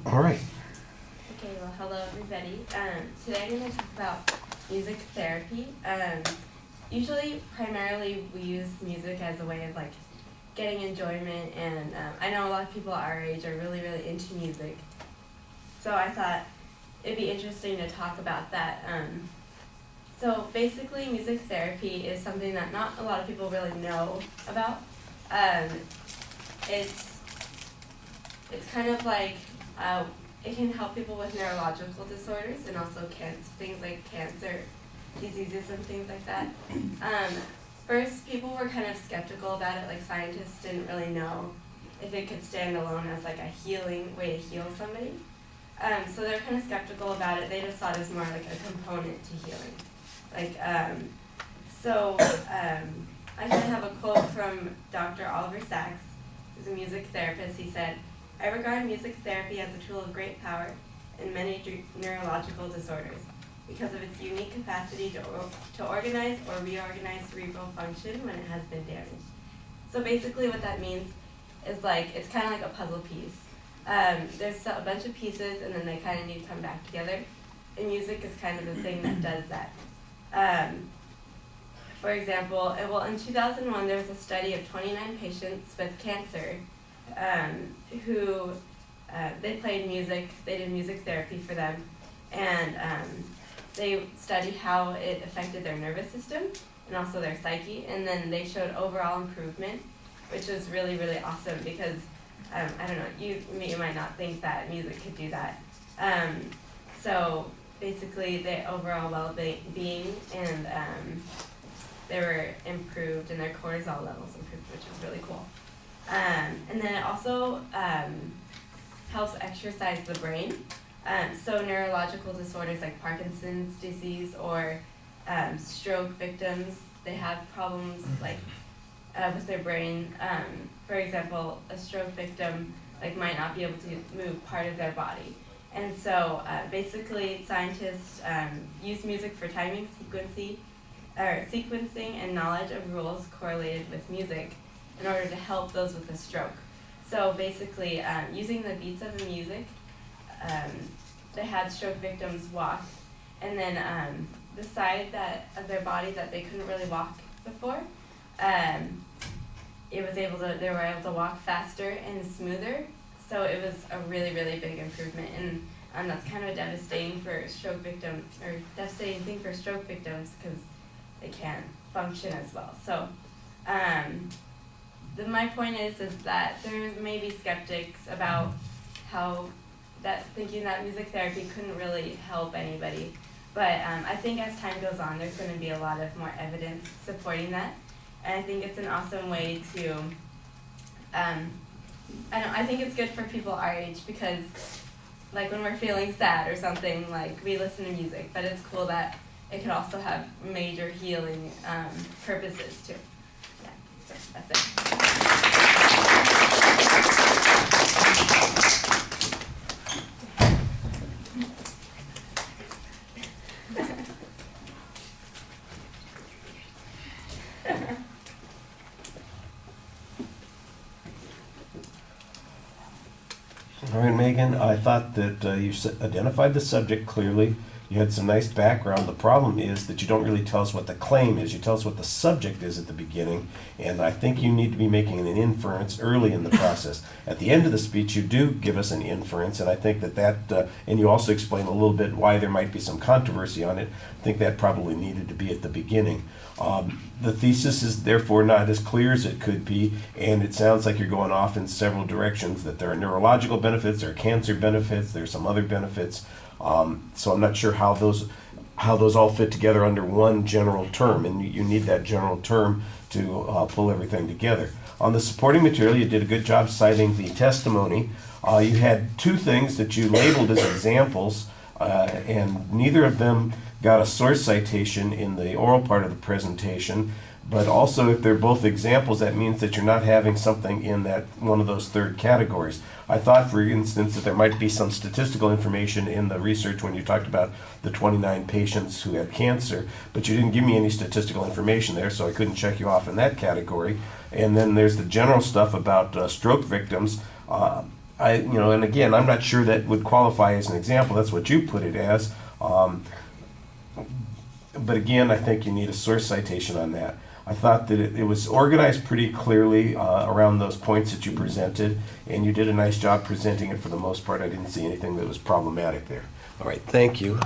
All right. Okay, well, hello everybody. Today I'm going to talk about music therapy. Usually, primarily, we use music as a way of like getting enjoyment, and I know a lot of people our age are really, really into music. So I thought it'd be interesting to talk about that. So basically, music therapy is something that not a lot of people really know about. Um, it's kind of like it can help people with neurological disorders and also things like cancer diseases and things like that. First, people were kind of skeptical about it. Like scientists didn't really know if it could stand alone as like a healing way to heal somebody. So they're kind of skeptical about it. They just thought it was more like a component to healing. I kind of have a quote from Dr. Oliver Sacks, who's a music therapist. He said, "I regard music therapy as a tool of great power in many neurological disorders because of its unique capacity to organize or reorganize cerebral function when it has been damaged." So basically what that means is like, it's kind of like a puzzle piece. There's a bunch of pieces and then they kind of need to come back together. And music is kind of the thing that does that. For example, in 2001 there was a study of 29 patients with cancer who they played music, they did music therapy for them, and they studied how it affected their nervous system and also their psyche, and then they showed overall improvement, which was really, really awesome because, I don't know, you might not think that music could do that. So basically, the overall well-being and they were improved and their cortisol levels improved, which was really cool. And then it also helps exercise the brain. So neurological disorders like Parkinson's disease or stroke victims, they have problems like with their brain. For example, a stroke victim might not be able to move part of their body. And so basically scientists use music for timing, sequencing and knowledge of rules correlated with music in order to help those with a stroke. So basically, using the beats of the music, they had stroke victims walk, and then the side of their body that they couldn't really walk before, they were able to walk faster and smoother. So it was a really, really big improvement, and that's kind of devastating for devastating thing for stroke victims because they can't function as well. So my point is that there may be skeptics about thinking that music therapy couldn't really help anybody. But I think as time goes on, there's going to be a lot of more evidence supporting that. And I think it's an awesome way to, I think it's good for people our age because like when we're feeling sad or something, like we listen to music, but it's cool that it could also have major healing purposes too. Yeah, so that's it. All right, Megan, I thought that you identified the subject clearly. You had some nice background. The problem is that you don't really tell us what the claim is. You tell us what the subject is at the beginning, and I think you need to be making an inference early in the process. At the end of the speech, you do give us an inference, and I think and you also explain a little bit why there might be some controversy on it. I think that probably needed to be at the beginning. The thesis is therefore not as clear as it could be, and it sounds like you're going off in several directions, that there are neurological benefits, there are cancer benefits, there's some other benefits. So I'm not sure how those all fit together under one general term, and you need that general term to pull everything together. On the supporting material, you did a good job citing the testimony. You had two things that you labeled as examples, and neither of them got a source citation in the oral part of the presentation. But also, if they're both examples, that means that you're not having something in that one of those third categories. I thought, for instance, that there might be some statistical information in the research when you talked about the 29 patients who had cancer, but you didn't give me any statistical information there, so I couldn't check you off in that category. And then there's the general stuff about stroke victims. and again, I'm not sure that would qualify as an example. That's what you put it as. But again, I think you need a source citation on that. I thought that it was organized pretty clearly around those points that you presented, and you did a nice job presenting it for the most part. I didn't see anything that was problematic there. All right, thank you.